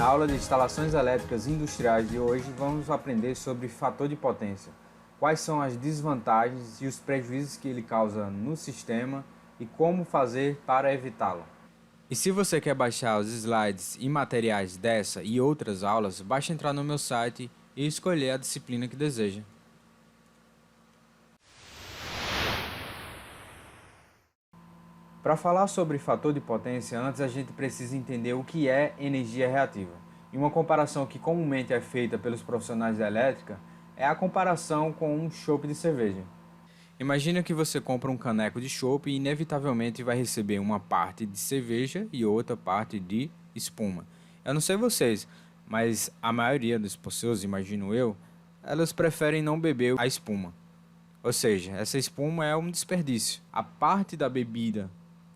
Na aula de instalações elétricas industriais de hoje, vamos aprender sobre fator de potência, quais são as desvantagens e os prejuízos que ele causa no sistema e como fazer para evitá-lo. E se você quer baixar os slides e materiais dessa e outras aulas, basta entrar no meu site e escolher a disciplina que deseja. Para falar sobre fator de potência, antes a gente precisa entender o que é energia reativa. E uma comparação que comumente é feita pelos profissionais da elétrica é a comparação com um chopp de cerveja. Imagina que você compra um caneco de chopp e inevitavelmente vai receber uma parte de cerveja e outra parte de espuma. Eu não sei vocês, mas a maioria das pessoas, imagino eu, elas preferem não beber a espuma. Ou seja, essa espuma é um desperdício. A parte da bebida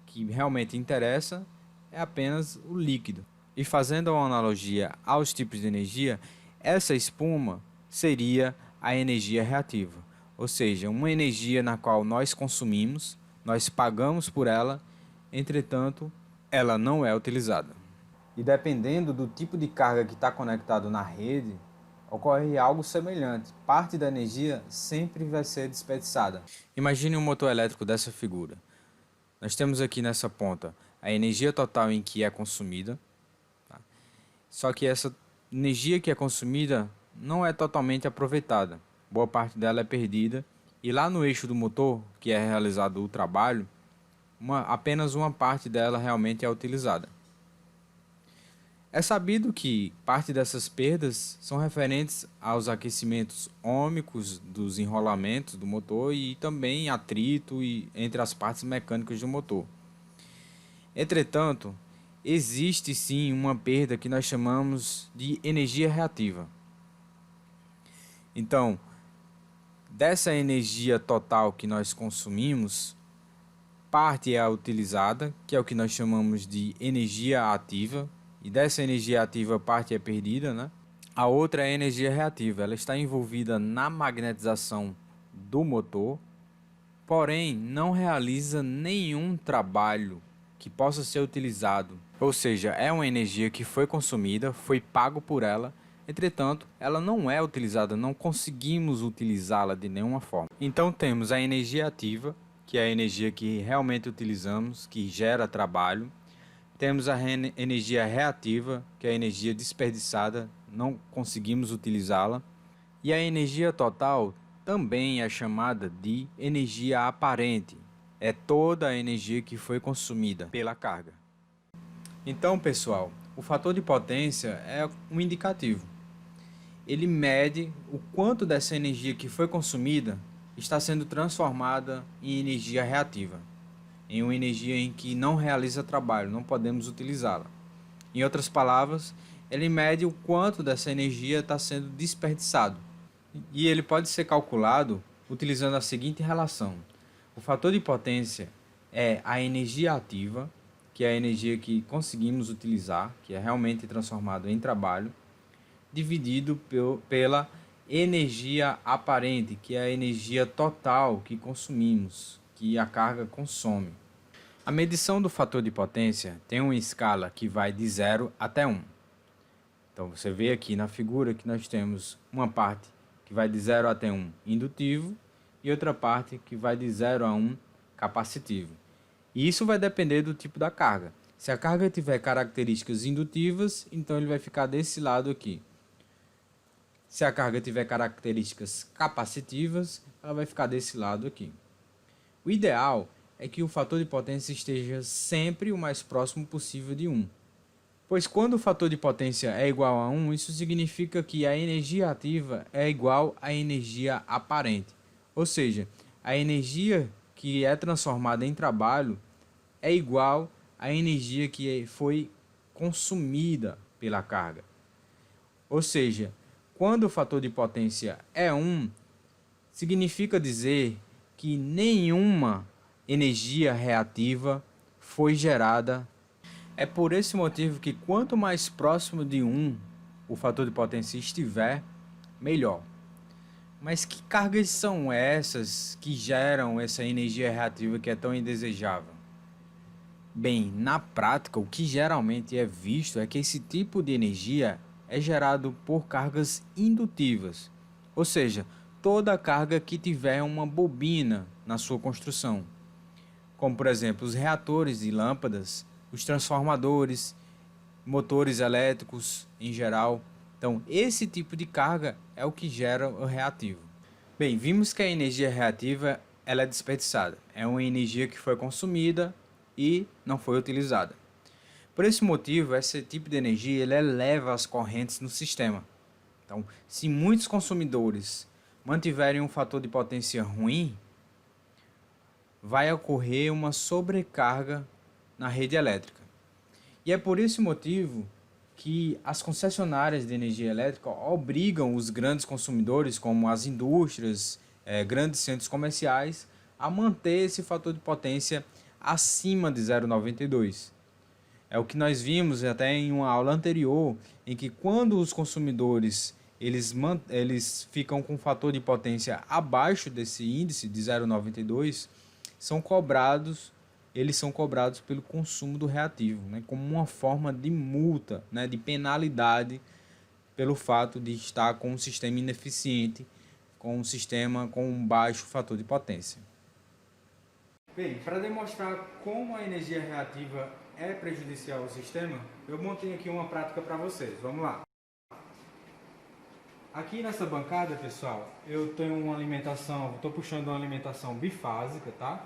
que realmente interessa é apenas o líquido. E fazendo uma analogia aos tipos de energia, essa espuma seria a energia reativa, ou seja, uma energia na qual nós consumimos, nós pagamos por ela, entretanto, ela não é utilizada. E dependendo do tipo de carga que está conectado na rede, ocorre algo semelhante. Parte da energia sempre vai ser desperdiçada. Imagine um motor elétrico dessa figura. Nós temos aqui nessa ponta a energia total em que é consumida, tá? Só que essa energia que é consumida não é totalmente aproveitada. Boa parte dela é perdida e lá no eixo do motor, que é realizado o trabalho, apenas uma parte dela realmente é utilizada. É sabido que parte dessas perdas são referentes aos aquecimentos ômicos dos enrolamentos do motor e também atrito entre as partes mecânicas do motor. Entretanto, existe sim uma perda que nós chamamos de energia reativa. Então, dessa energia total que nós consumimos, parte é utilizada, que é o que nós chamamos de energia ativa, e dessa energia ativa parte é perdida, né? A outra é a energia reativa, ela está envolvida na magnetização do motor, porém não realiza nenhum trabalho que possa ser utilizado. Ou seja, é uma energia que foi consumida, foi pago por ela, entretanto, ela não é utilizada, não conseguimos utilizá-la de nenhuma forma. Então temos a energia ativa, que é a energia que realmente utilizamos, que gera trabalho. Temos a energia reativa, que é a energia desperdiçada, não conseguimos utilizá-la. E a energia total também é chamada de energia aparente. É toda a energia que foi consumida pela carga. Então, pessoal, o fator de potência é um indicativo. Ele mede o quanto dessa energia que foi consumida está sendo transformada em energia reativa, em uma energia em que não realiza trabalho, não podemos utilizá-la. Em outras palavras, ele mede o quanto dessa energia está sendo desperdiçado. E ele pode ser calculado utilizando a seguinte relação. O fator de potência é a energia ativa, que é a energia que conseguimos utilizar, que é realmente transformada em trabalho, dividido pela energia aparente, que é a energia total que consumimos, que a carga consome. A medição do fator de potência tem uma escala que vai de 0 até 1. Então você vê aqui na figura que nós temos uma parte que vai de 0 até 1 indutivo e outra parte que vai de 0 a 1 capacitivo. E isso vai depender do tipo da carga. Se a carga tiver características indutivas, então ele vai ficar desse lado aqui. Se a carga tiver características capacitivas, ela vai ficar desse lado aqui. O ideal é que o fator de potência esteja sempre o mais próximo possível de 1. Pois quando o fator de potência é igual a 1, isso significa que a energia ativa é igual à energia aparente. Ou seja, a energia que é transformada em trabalho é igual à energia que foi consumida pela carga. Ou seja, quando o fator de potência é 1, significa dizer que nenhuma energia reativa foi gerada. É por esse motivo que quanto mais próximo de 1 o fator de potência estiver, melhor. Mas que cargas são essas que geram essa energia reativa que é tão indesejável? Bem, na prática, o que geralmente é visto é que esse tipo de energia é gerado por cargas indutivas, ou seja, toda carga que tiver uma bobina na sua construção, como por exemplo os reatores e lâmpadas, os transformadores, motores elétricos em geral. Então, esse tipo de carga é o que gera o reativo. Bem, vimos que a energia reativa ela é desperdiçada. É uma energia que foi consumida e não foi utilizada. Por esse motivo, esse tipo de energia ele eleva as correntes no sistema. Então, se muitos consumidores mantiverem um fator de potência ruim, vai ocorrer uma sobrecarga na rede elétrica. E é por esse motivo que as concessionárias de energia elétrica obrigam os grandes consumidores, como as indústrias, grandes centros comerciais, a manter esse fator de potência acima de 0,92. É o que nós vimos até em uma aula anterior, em que quando os consumidores eles ficam com um fator de potência abaixo desse índice de 0,92, são cobrados eles são cobrados pelo consumo do reativo, né, como uma forma de multa, né, de penalidade pelo fato de estar com um sistema ineficiente, com um sistema com um baixo fator de potência. Bem, para demonstrar como a energia reativa é prejudicial ao sistema, eu montei aqui uma prática para vocês. Vamos lá. Aqui nessa bancada, pessoal, eu tenho uma alimentação, estou puxando uma alimentação bifásica, tá?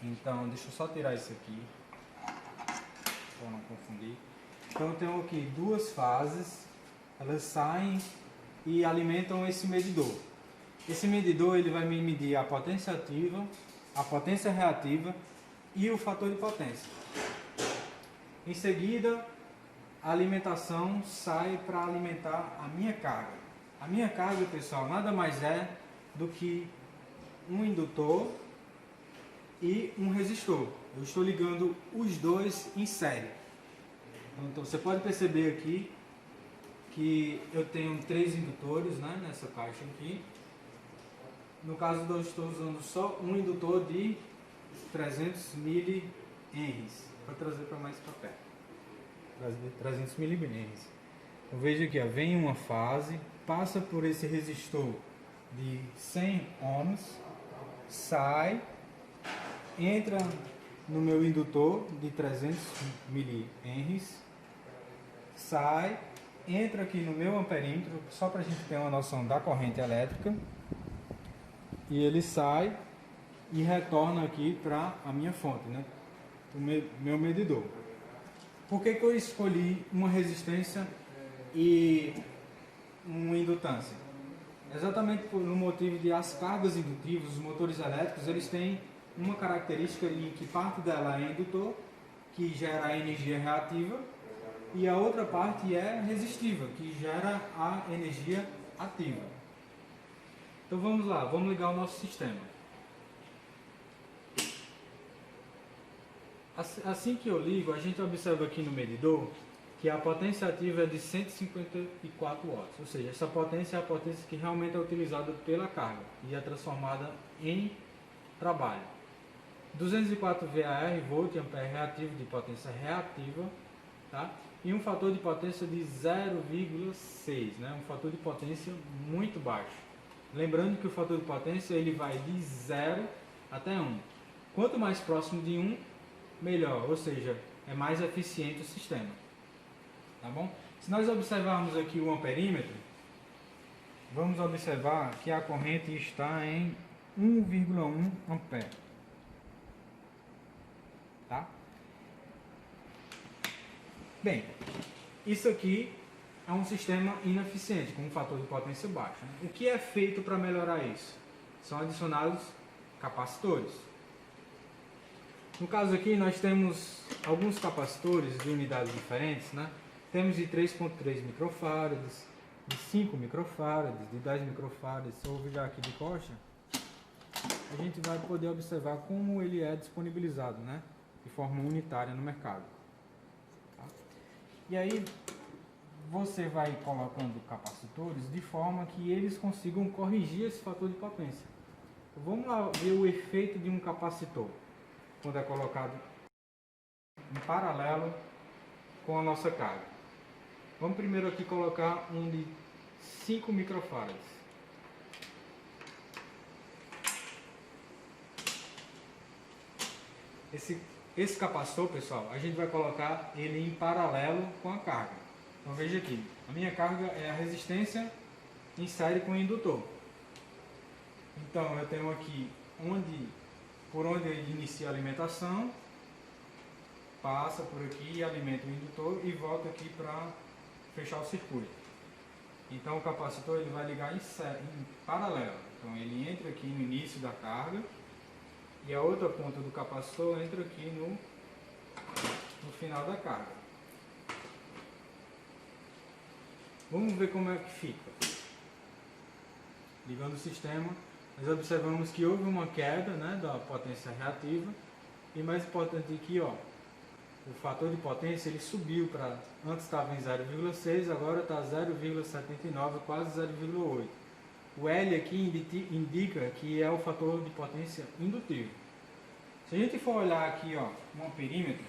Então, deixa eu só tirar isso aqui, para não confundir. Então, eu tenho aqui duas fases, elas saem e alimentam esse medidor. Esse medidor ele vai me medir a potência ativa, a potência reativa e o fator de potência. Em seguida, a alimentação sai para alimentar a minha carga. A minha carga, pessoal, nada mais é do que um indutor e um resistor. Eu estou ligando os dois em série. Então você pode perceber aqui que eu tenho 3 indutores, né, nessa caixa aqui. No caso eu estou usando só um indutor de 300 mH. Vou trazer para mais para perto. 300 mH. Então veja aqui, ó, vem uma fase, passa por esse resistor de 100 ohms, sai, entra no meu indutor de 300 mH, sai, entra aqui no meu amperímetro, só para a gente ter uma noção da corrente elétrica, e ele sai e retorna aqui para a minha fonte, né? O meu medidor. Por que eu escolhi uma resistência e uma indutância? Exatamente por um motivo de as cargas indutivas, os motores elétricos, eles têm uma característica em que parte dela é indutor, que gera a energia reativa, e a outra parte é resistiva, que gera a energia ativa. Então vamos lá, vamos ligar o nosso sistema. Assim que eu ligo, a gente observa aqui no medidor que a potência ativa é de 154 watts, ou seja, essa potência é a potência que realmente é utilizada pela carga e é transformada em trabalho. 204 VAR, volt ampere reativo de potência reativa, tá? E um fator de potência de 0,6, né? Um fator de potência muito baixo. Lembrando que o fator de potência ele vai de 0 até 1. Quanto mais próximo de 1, melhor, ou seja, é mais eficiente o sistema. Tá bom? Se nós observarmos aqui o amperímetro, vamos observar que a corrente está em 1,1 ampere. Tá? Bem, isso aqui é um sistema ineficiente, com um fator de potência baixo, né? O que é feito para melhorar isso? São adicionados capacitores. No caso aqui nós temos alguns capacitores de unidades diferentes, né? Temos de 3,3 microfarads, de 5 microfarads, de 10 microfarads. Se eu virar aqui de costa, a gente vai poder observar como ele é disponibilizado, né? De forma unitária no mercado. Tá? E aí você vai colocando capacitores de forma que eles consigam corrigir esse fator de potência. Vamos lá ver o efeito de um capacitor quando é colocado em paralelo com a nossa carga. Vamos primeiro aqui colocar um de 5 microfarads. Esse capacitor, pessoal, a gente vai colocar ele em paralelo com a carga. Então veja aqui, a minha carga é a resistência em série com o indutor. Então eu tenho aqui por onde ele inicia a alimentação, passa por aqui e alimenta o indutor e volta aqui para fechar o circuito. Então o capacitor ele vai ligar em paralelo. Então ele entra aqui no início da carga e a outra ponta do capacitor entra aqui no final da carga. Vamos ver como é que fica. Ligando o sistema, nós observamos que houve uma queda, né, da potência reativa. E mais importante aqui, ó, o fator de potência ele subiu para, antes estava em 0,6, agora está 0,79, quase 0,8. O L aqui indica que é o fator de potência indutivo. Se a gente for olhar aqui, ó, no amperímetro,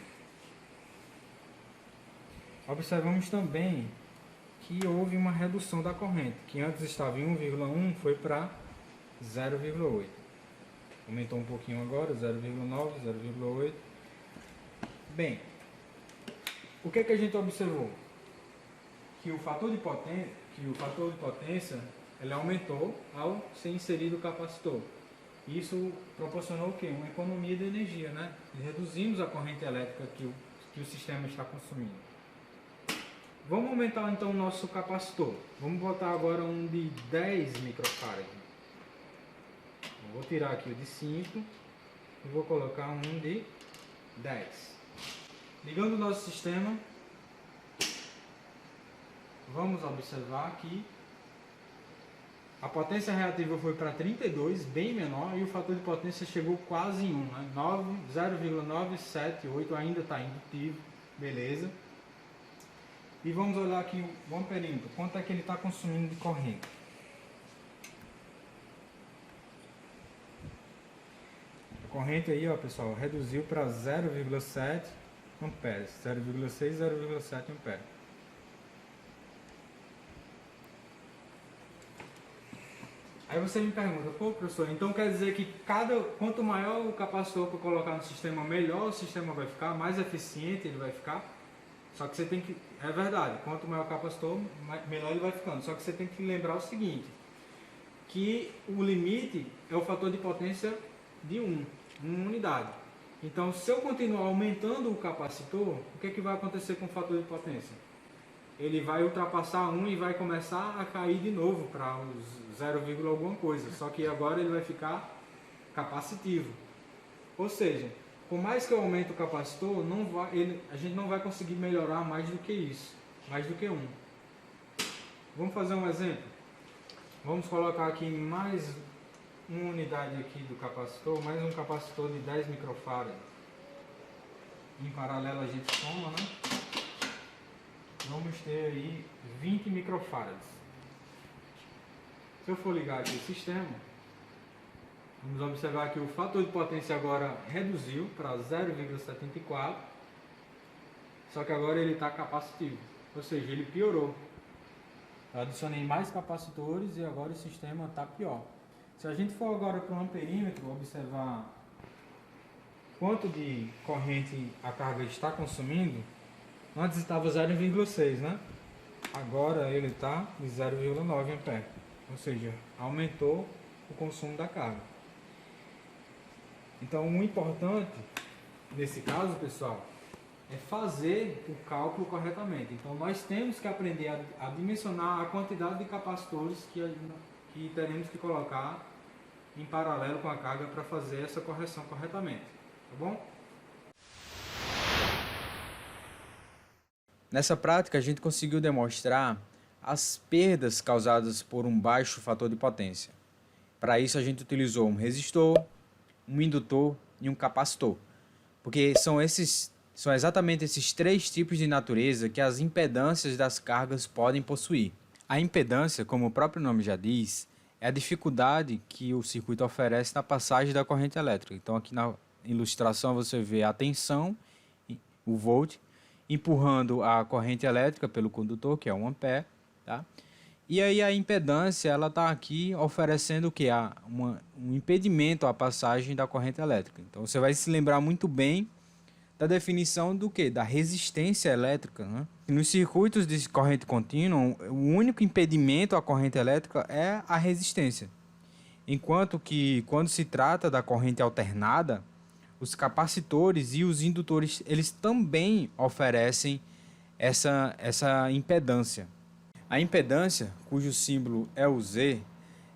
observamos também que houve uma redução da corrente, que antes estava em 1,1, foi para 0,8. Aumentou um pouquinho agora, 0,9, 0,8. Bem, o que é que a gente observou? Que o fator de potência ele aumentou ao ser inserido o capacitor. Isso proporcionou o quê? Uma economia de energia, né? Reduzimos a corrente elétrica que o sistema está consumindo. Vamos aumentar então o nosso capacitor. Vamos botar agora um de 10 microfarads. Vou tirar aqui o de 5 e vou colocar um de 10. Ligando o nosso sistema, vamos observar que a potência reativa foi para 32, bem menor, e o fator de potência chegou quase em 1, né? 0,978, ainda está indutivo, beleza. E vamos olhar aqui o amperímetro, quanto é que ele está consumindo de corrente. A corrente aí, ó, pessoal, reduziu para 0,7 amperes, 0,6, 0,7 amperes. Aí você me pergunta, pô, professor, então quer dizer que quanto maior o capacitor que eu colocar no sistema, melhor o sistema vai ficar, mais eficiente ele vai ficar? Só que você tem que, é verdade, quanto maior o capacitor, melhor ele vai ficando. Só que você tem que lembrar o seguinte, que o limite é o fator de potência de 1 unidade. Então, se eu continuar aumentando o capacitor, o que é que vai acontecer com o fator de potência? Ele vai ultrapassar 1 e vai começar a cair de novo para os 0, alguma coisa. Só que agora ele vai ficar capacitivo. Ou seja, por mais que eu aumente o capacitor, a gente não vai conseguir melhorar mais do que isso, mais do que 1. Vamos fazer um exemplo? Vamos colocar aqui mais uma unidade aqui do capacitor, mais um capacitor de 10 microfarads. Em paralelo a gente soma, né? Vamos ter aí 20 microfarads. Se eu for ligar aqui o sistema, vamos observar que o fator de potência agora reduziu para 0,74, só que agora ele está capacitivo, ou seja, ele piorou. Eu adicionei mais capacitores e agora o sistema está pior. Se a gente for agora para o amperímetro, observar quanto de corrente a carga está consumindo, antes estava 0,6, né? Agora ele está em 0,9 ampere, ou seja, aumentou o consumo da carga. Então o importante nesse caso, pessoal, é fazer o cálculo corretamente. Então nós temos que aprender a dimensionar a quantidade de capacitores que teremos que colocar em paralelo com a carga para fazer essa correção corretamente, tá bom? Nessa prática a gente conseguiu demonstrar as perdas causadas por um baixo fator de potência. Para isso a gente utilizou um resistor, um indutor e um capacitor, porque são exatamente esses três tipos de natureza que as impedâncias das cargas podem possuir. A impedância, como o próprio nome já diz, é a dificuldade que o circuito oferece na passagem da corrente elétrica. Então aqui na ilustração você vê a tensão o volt, empurrando a corrente elétrica pelo condutor, que é 1 ampere, tá? E aí a impedância, ela está aqui oferecendo o que? Um impedimento à passagem da corrente elétrica. Então você vai se lembrar muito bem da definição do que? Da resistência elétrica, né? Nos circuitos de corrente contínua, o único impedimento à corrente elétrica é a resistência. Enquanto que quando se trata da corrente alternada, os capacitores e os indutores, eles também oferecem essa impedância. A impedância, cujo símbolo é o Z,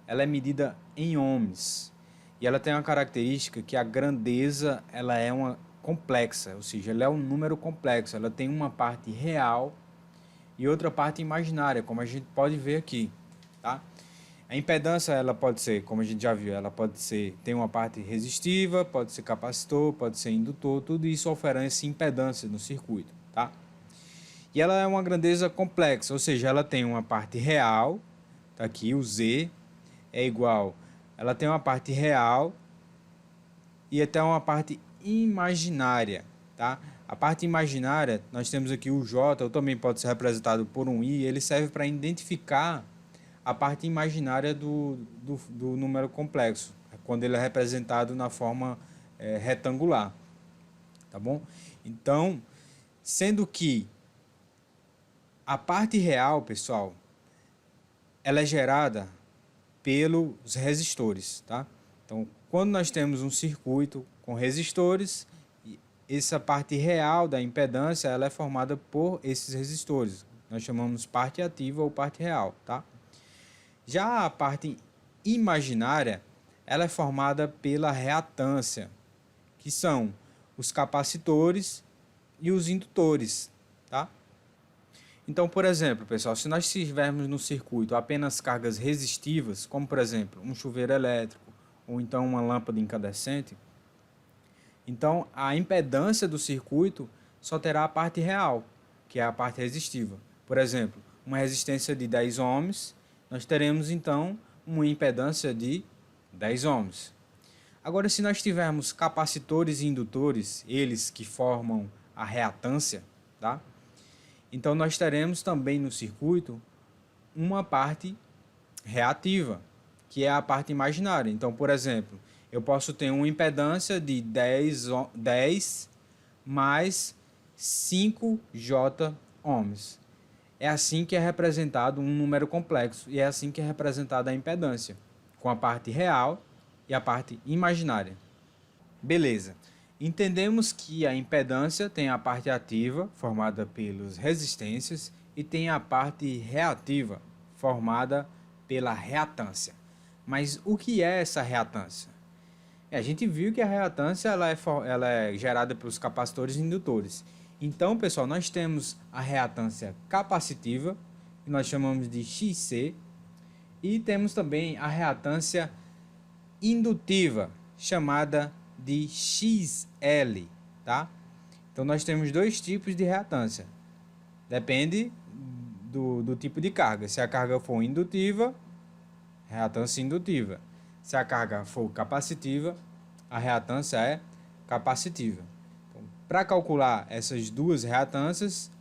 ela é medida em ohms. E ela tem uma característica que a grandeza ela é uma complexa, ou seja, ela é um número complexo. Ela tem uma parte real e outra parte imaginária, como a gente pode ver aqui, tá? A impedância, ela pode ser, como a gente já viu, ela pode ser, tem uma parte resistiva, pode ser capacitor, pode ser indutor, tudo isso oferece impedância no circuito, tá? E ela é uma grandeza complexa, ou seja, ela tem uma parte real, tá aqui, o Z é igual, ela tem uma parte real e até uma parte imaginária, tá? A parte imaginária, nós temos aqui o J, ou também pode ser representado por um I, ele serve para identificar a parte imaginária do número complexo, quando ele é representado na forma retangular, tá bom? Então, sendo que a parte real, pessoal, ela é gerada pelos resistores, tá? Então, quando nós temos um circuito com resistores, essa parte real da impedância, ela é formada por esses resistores. Nós chamamos parte ativa ou parte real, tá? Já a parte imaginária, ela é formada pela reatância, que são os capacitores e os indutores, tá? Então, por exemplo, pessoal, se nós tivermos no circuito apenas cargas resistivas, como por exemplo, um chuveiro elétrico ou então uma lâmpada incandescente, então a impedância do circuito só terá a parte real, que é a parte resistiva. Por exemplo, uma resistência de 10 ohms, nós teremos então uma impedância de 10 ohms. Agora, se nós tivermos capacitores e indutores, eles que formam a reatância, tá? Então nós teremos também no circuito uma parte reativa, que é a parte imaginária. Então, por exemplo, eu posso ter uma impedância de 10 mais 5J ohms. É assim que é representado um número complexo e é assim que é representada a impedância, com a parte real e a parte imaginária. Beleza. Entendemos que a impedância tem a parte ativa, formada pelas resistências, e tem a parte reativa, formada pela reatância. Mas o que é essa reatância? A gente viu que a reatância ela é gerada pelos capacitores e indutores. Então, pessoal, nós temos a reatância capacitiva, que nós chamamos de XC, e temos também a reatância indutiva, chamada de XL, tá? Então, nós temos dois tipos de reatância. Depende do tipo de carga. Se a carga for indutiva, reatância indutiva. Se a carga for capacitiva, a reatância é capacitiva. Para calcular essas duas reatâncias,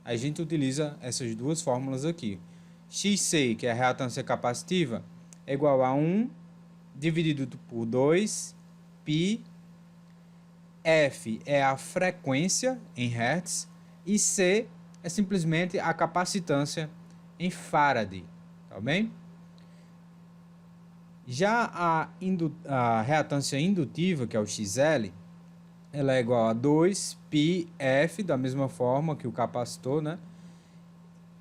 a gente utiliza essas duas fórmulas aqui. XC, que é a reatância capacitiva, é igual a 1 dividido por 2 π. F é a frequência em Hertz e C é simplesmente a capacitância em Faraday, tá bem? Já a reatância indutiva, que é o XL, ela é igual a 2πf, da mesma forma que o capacitor, né?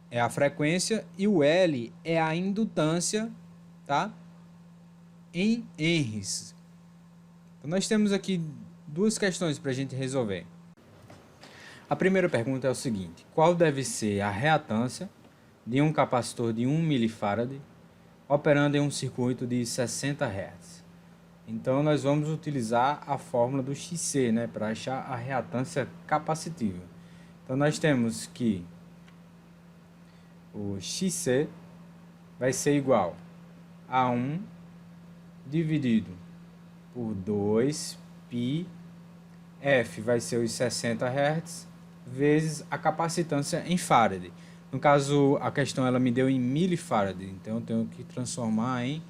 É a frequência, e o L é a indutância, tá? Em henries. Então, nós temos aqui duas questões para a gente resolver. A primeira pergunta é o seguinte: qual deve ser a reatância de um capacitor de 1 mF operando em um circuito de 60 Hz? Então, nós vamos utilizar a fórmula do XC, né, para achar a reatância capacitiva. Então, nós temos que o XC vai ser igual a 1 dividido por 2 π F vai ser os 60 Hz vezes a capacitância em farad. No caso, a questão ela me deu em milifarad, então eu tenho que transformar em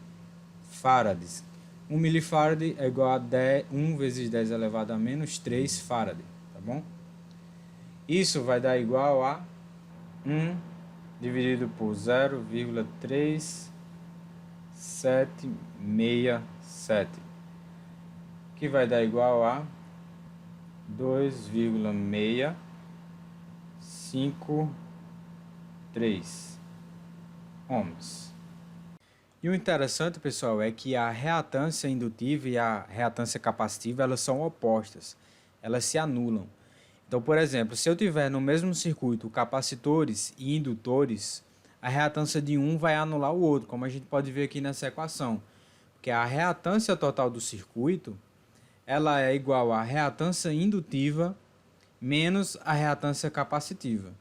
farads. 1 milifarad é igual a 1 vezes 10 elevado a menos 3 farad, tá bom? Isso vai dar igual a 1 dividido por 0,3767, que vai dar igual a 2,653 ohms. E o interessante, pessoal, é que a reatância indutiva e a reatância capacitiva, elas são opostas, elas se anulam. Então, por exemplo, se eu tiver no mesmo circuito capacitores e indutores, a reatância de um vai anular o outro, como a gente pode ver aqui nessa equação. Porque a reatância total do circuito, ela é igual à reatância indutiva menos a reatância capacitiva.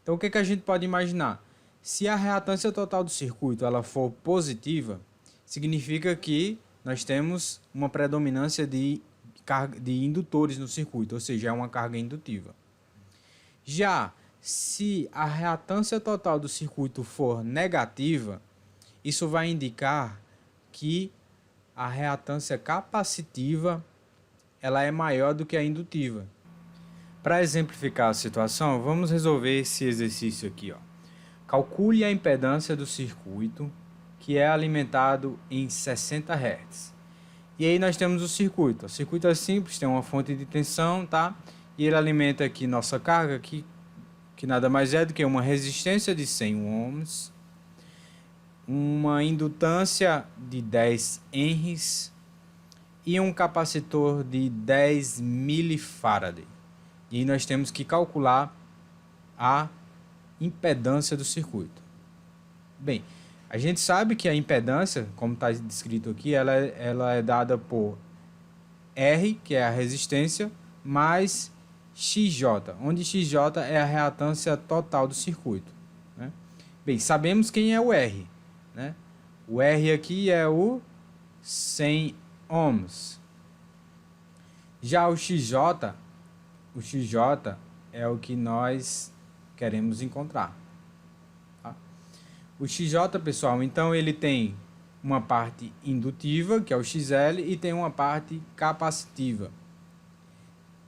Então, o que a gente pode imaginar? Se a reatância total do circuito ela for positiva, significa que nós temos uma predominância de indutores no circuito, ou seja, é uma carga indutiva. Já se a reatância total do circuito for negativa, isso vai indicar que a reatância capacitiva ela é maior do que a indutiva. Para exemplificar a situação, vamos resolver esse exercício aqui, ó. Calcule a impedância do circuito que é alimentado em 60 Hz. E aí nós temos o circuito. O circuito é simples, tem uma fonte de tensão, tá? E ele alimenta aqui nossa carga, que nada mais é do que uma resistência de 100 ohms, uma indutância de 10 henries e um capacitor de 10 milifarad. E nós temos que calcular a impedância do circuito. Bem, a gente sabe que a impedância, como está descrito aqui, ela é dada por R, que é a resistência, mais XJ, onde XJ é a reatância total do circuito, né? Bem, sabemos quem é o R, né? O R aqui é o 100 ohms. Já o XJ é o que nós queremos encontrar. Tá? O XJ, pessoal, então ele tem uma parte indutiva, que é o XL, e tem uma parte capacitiva.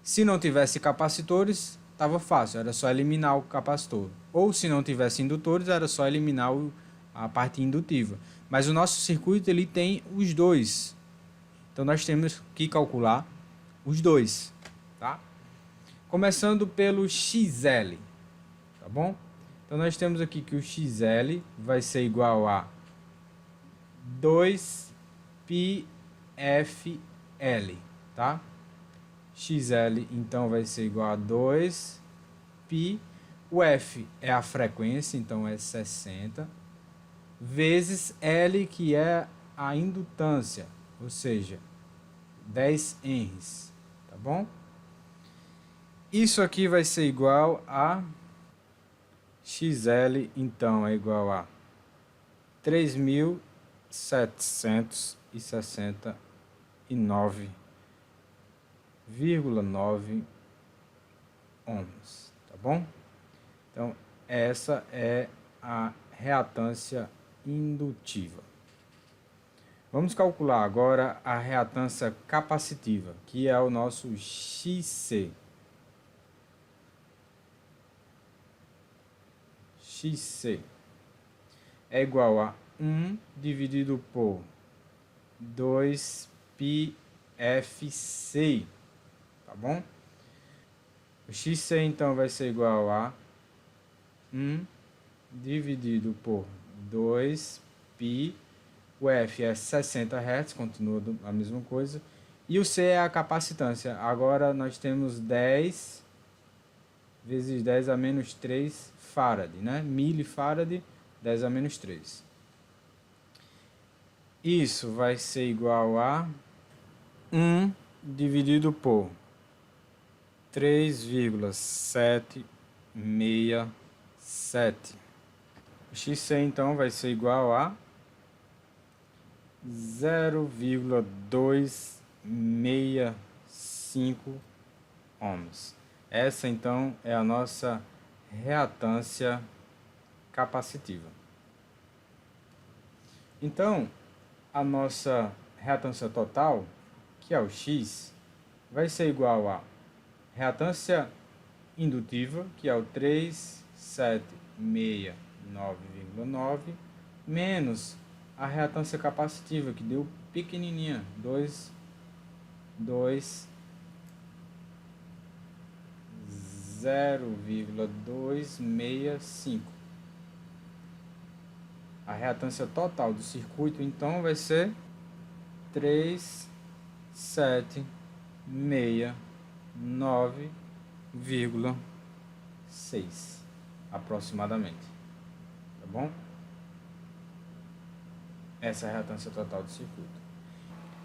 Se não tivesse capacitores, estava fácil, era só eliminar o capacitor. Ou se não tivesse indutores, era só eliminar a parte indutiva. Mas o nosso circuito ele tem os dois. Então nós temos que calcular os dois, tá? Começando pelo XL, tá bom? Então nós temos aqui que o XL vai ser igual a 2πfL, tá? XL então vai ser igual a 2π, o F é a frequência, então é 60, vezes L, que é a indutância, ou seja, 10 henries, tá bom? Isso aqui vai ser igual a XL, então é igual a 3.769,9 ohms, tá bom? Então, essa é a reatância indutiva. Vamos calcular agora a reatância capacitiva, que é o nosso XC. XC é igual a 1 dividido por 2πfC, tá bom? O XC então vai ser igual a 1 dividido por 2π, o F é 60 Hz, continua a mesma coisa, e o C é a capacitância. Agora nós temos 10 vezes 10 a menos 3 farad, né? Milifarad, 10 a menos 3. Isso vai ser igual a 1 dividido por 3,767. O XC então vai ser igual a 0,267 5 ohms. Essa então é a nossa reatância capacitiva. Então, a nossa reatância total, que é o X, vai ser igual a reatância indutiva, que é o 3,769,9, menos a reatância capacitiva, que deu pequenininha, 0,265. A reatância total do circuito então vai ser 3,769,6 aproximadamente, tá bom? Essa é a reatância total do circuito.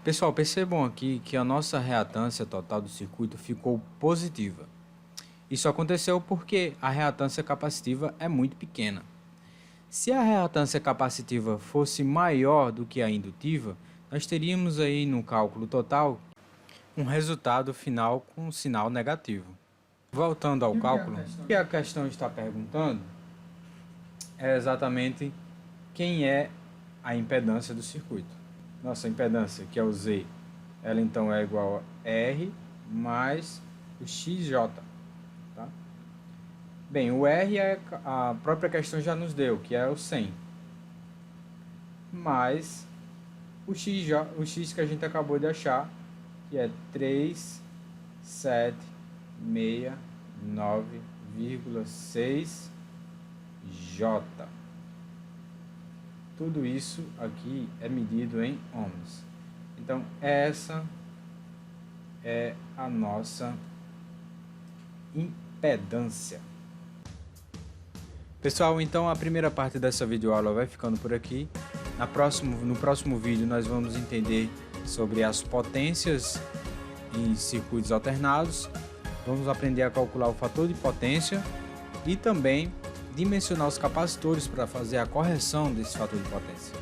Pessoal, percebam aqui que a nossa reatância total do circuito ficou positiva. Isso aconteceu porque a reatância capacitiva é muito pequena. Se a reatância capacitiva fosse maior do que a indutiva, nós teríamos aí no cálculo total um resultado final com um sinal negativo. Voltando ao cálculo, o que a questão está perguntando é exatamente quem é a impedância do circuito. Nossa impedância, que é o Z, ela então é igual a R mais o XJ. Tá? Bem, o R a própria questão já nos deu, que é o 100. Mais o X que a gente acabou de achar, que é 3,769,6 J. Tudo isso aqui é medido em ohms. Então, essa é a nossa impedância. Pessoal, então a primeira parte dessa videoaula vai ficando por aqui. No próximo vídeo nós vamos entender sobre as potências em circuitos alternados. Vamos aprender a calcular o fator de potência e também dimensionar os capacitores para fazer a correção desse fator de potência.